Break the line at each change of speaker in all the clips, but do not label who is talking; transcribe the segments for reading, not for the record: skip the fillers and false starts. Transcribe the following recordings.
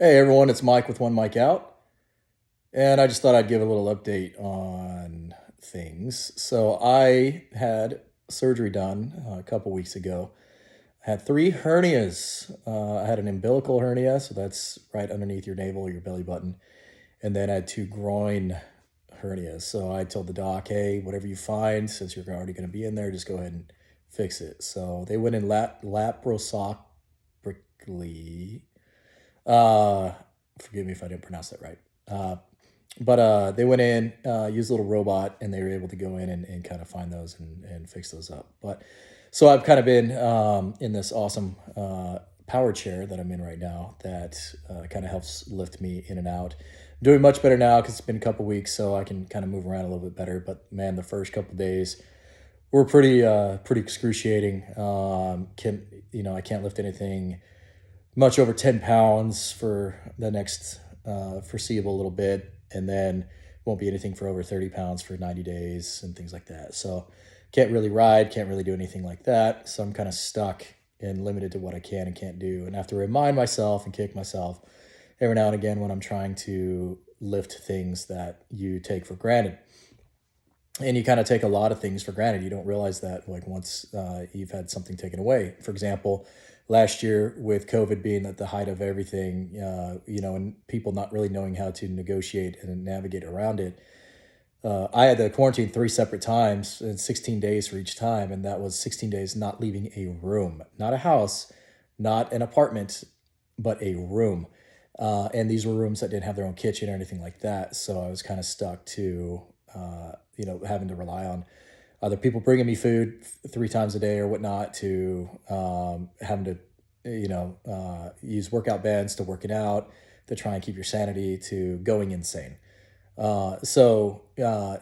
Hey everyone, it's Mike with One Mic Out, and I just thought I'd give a little update on things. So I had surgery done a couple weeks ago. I had three hernias. I had an umbilical hernia, so that's right underneath your navel or your belly button, and then I had two groin hernias. So I told the doc, hey, whatever you find, since you're already going to be in there, just go ahead and fix it. So they went in laparoscopically. Uh, Forgive me if I didn't pronounce that right. But they went in, used a little robot, and they were able to go in and kind of find those and fix those up. But so I've kind of been in this awesome power chair that I'm in right now that kind of helps lift me in and out. I'm doing much better now because it's been a couple weeks, so I can kind of move around a little bit better. But man, the first couple days were pretty excruciating. Can I can't lift anything much over 10 pounds for the next foreseeable little bit, and then won't be anything for over 30 pounds for 90 days and things like that. So can't really ride, can't really do anything like that. So I'm kind of stuck and limited to what I can and can't do. And I have to remind myself and kick myself every now and again when I'm trying to lift things that you take for granted. And you kind of take a lot of things for granted. You don't realize that like once you've had something taken away. For example, last year with COVID being at the height of everything, and people not really knowing how to negotiate and navigate around it. I had to quarantine three separate times and 16 days for each time. And that was 16 days not leaving a room, not a house, not an apartment, but a room. And these were rooms that didn't have their own kitchen or anything like that. So I was kind of stuck to, having to rely on other people bringing me food three times a day or whatnot, to having to, use workout bands, to working out, to try and keep your sanity, to going insane. So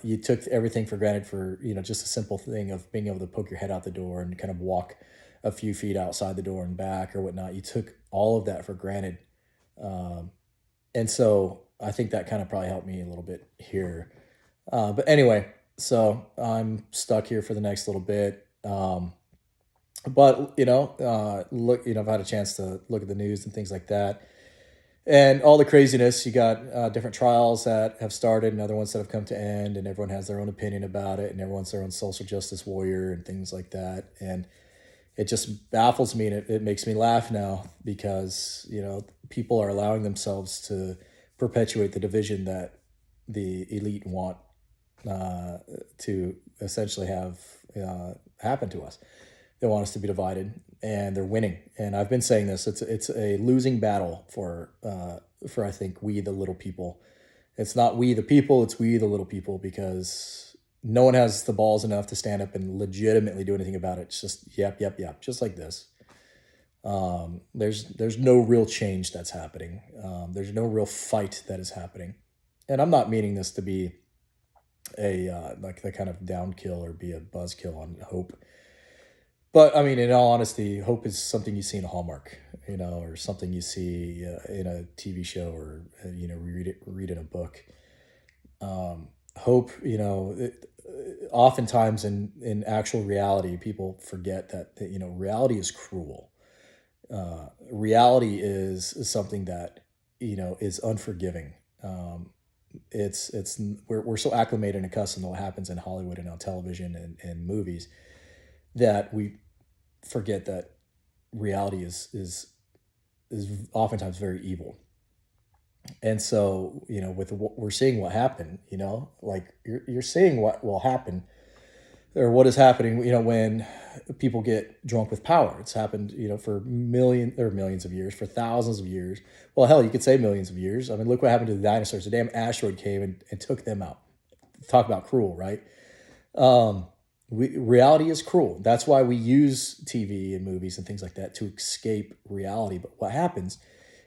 you took everything for granted for, just a simple thing of being able to poke your head out the door and kind of walk a few feet outside the door and back or whatnot. You took all of that for granted. Um, and so I think that kind of probably helped me a little bit here. But anyway, so I'm stuck here for the next little bit. But look, I've had a chance to look at the news and things like that, and all the craziness. You got different trials that have started and other ones that have come to end, and everyone has their own opinion about it, and everyone's their own social justice warrior and things like that. And it just baffles me, and it makes me laugh now because people are allowing themselves to perpetuate the division that the elite want to essentially have happen to us. They want us to be divided, and they're winning. And I've been saying this: it's a losing battle for I think we the little people. It's not we the people; it's we the little people, because no one has the balls enough to stand up and legitimately do anything about it. It's just yep, just like this. There's no real change that's happening. There's no real fight that is happening, and I'm not meaning this to be a like the kind of down kill or be a buzzkill on hope. But I mean, in all honesty, hope is something you see in a Hallmark, or something you see in a TV show, or read in a book. Hope, oftentimes in actual reality, people forget that reality is cruel. Reality is something that is unforgiving. It's we're so acclimated and accustomed to what happens in Hollywood and on television and movies that we forget that reality is oftentimes very evil. And so with what we're seeing, what happened, like you're seeing what will happen, or what is happening, when people get drunk with power. It's happened, for millions of years, for thousands of years. Well, hell, you could say millions of years. I mean, look what happened to the dinosaurs. A damn asteroid came and took them out. Talk about cruel, right? Um, Reality is cruel. That's why we use TV and movies and things like that to escape reality. But what happens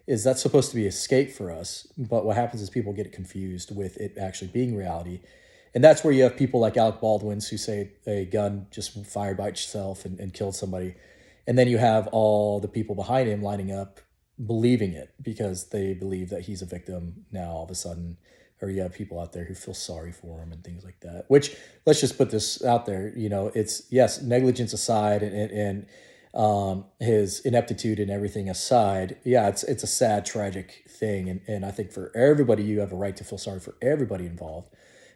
is that's supposed to be escape for us. But what happens is people get confused with it actually being reality. And that's where you have people like Alec Baldwin who say a gun just fired by itself and killed somebody. And then you have all the people behind him lining up believing it because they believe that he's a victim now all of a sudden. Or you have people out there who feel sorry for him and things like that. Which, let's just put this out there, it's, yes, negligence aside, and his ineptitude and everything aside, yeah, it's a sad, tragic thing, and I think for everybody, you have a right to feel sorry for everybody involved,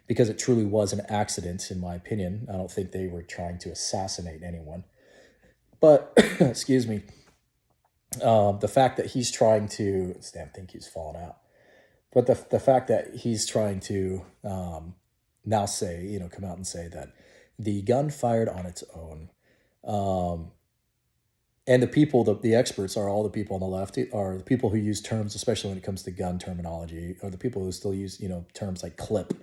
because it truly was an accident, in my opinion. I don't think they were trying to assassinate anyone, but excuse me, the fact that he's trying to, this damn thing keeps falling out, but the fact that he's trying to now say, come out and say that the gun fired on its own. Um, and the people, the experts are all the people on the left, are the people who use terms, especially when it comes to gun terminology, or the people who still use, terms like clip.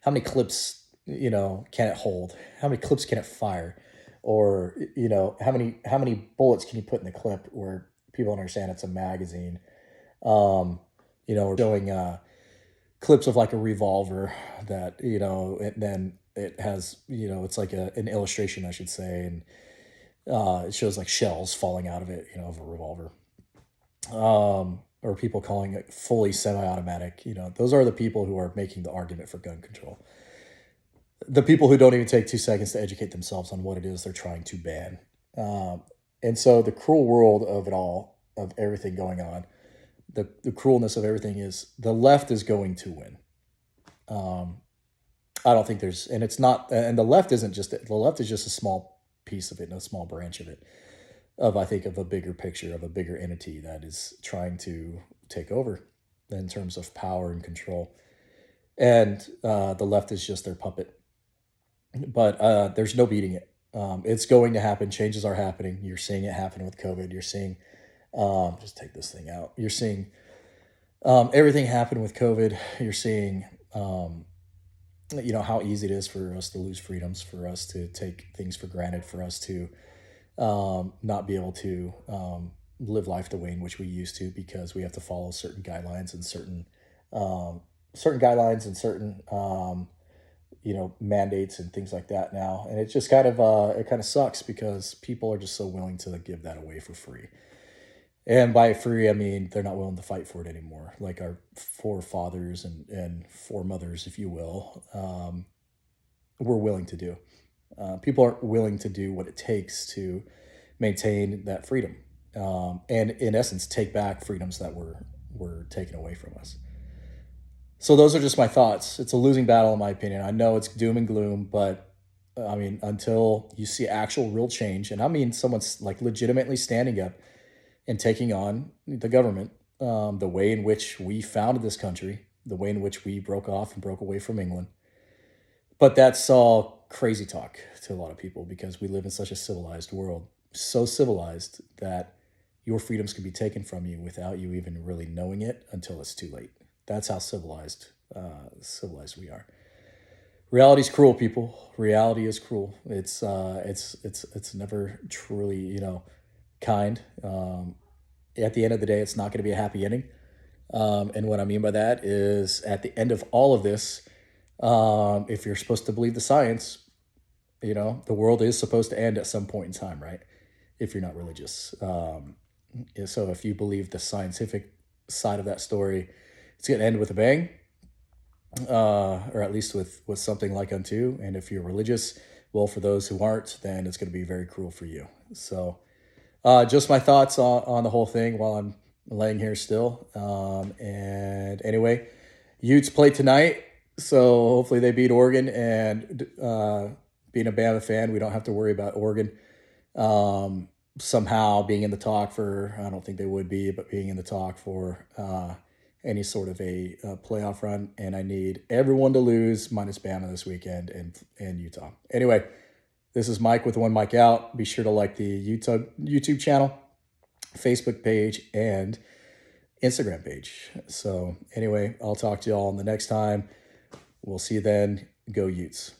How many clips, can it hold? How many clips can it fire? Or, how many bullets can you put in the clip, where people understand it's a magazine? Or showing clips of like a revolver that, and then it has, it's like an illustration, I should say. And it shows like shells falling out of it, of a revolver. Or people calling it fully semi-automatic. Those are the people who are making the argument for gun control. The people who don't even take 2 seconds to educate themselves on what it is they're trying to ban. And so the cruel world of it all, of everything going on, the cruelness of everything is the left is going to win. I don't think there's, and it's not, and the left is just a small piece of it and a small branch of it, I think, of a bigger picture, of a bigger entity that is trying to take over in terms of power and control. And the left is just their puppet. But there's no beating it. It's going to happen. Changes are happening. You're seeing it happen with COVID. You're seeing, just take this thing out. You're seeing everything happen with COVID. You're seeing, how easy it is for us to lose freedoms, for us to take things for granted, for us to not be able to live life the way in which we used to, because we have to follow certain guidelines and certain mandates and things like that now. And it just kind of sucks, because people are just so willing to give that away for free. And by free, I mean they're not willing to fight for it anymore, like our forefathers and foremothers, if you will, were willing to do. People aren't willing to do what it takes to maintain that freedom, and in essence take back freedoms that were taken away from us. So those are just my thoughts. It's a losing battle, in my opinion. I know it's doom and gloom, but I mean, until you see actual real change, and I mean someone's like legitimately standing up and taking on the government, the way in which we founded this country, the way in which we broke off and broke away from England. But that's all crazy talk to a lot of people, because we live in such a civilized world, so civilized that your freedoms can be taken from you without you even really knowing it until it's too late. That's how civilized we are. Reality is cruel, people. Reality is cruel. It's never truly, kind. At the end of the day, it's not going to be a happy ending. And what I mean by that is, at the end of all of this, if you're supposed to believe the science, the world is supposed to end at some point in time, right? If you're not religious. So if you believe the scientific side of that story, it's going to end with a bang, or at least with something like unto. And if you're religious, well, for those who aren't, then it's going to be very cruel for you. So just my thoughts on the whole thing while I'm laying here still. And anyway, Utes play tonight, so hopefully they beat Oregon. And being a Bama fan, we don't have to worry about Oregon somehow being in the talk for, I don't think they would be, but being in the talk for any sort of a playoff run. And I need everyone to lose minus Bama this weekend and Utah. Anyway, this is Mike with One Mike Out. Be sure to like the YouTube channel, Facebook page, and Instagram page. So anyway, I'll talk to you all the next time. We'll see you then. Go Utes.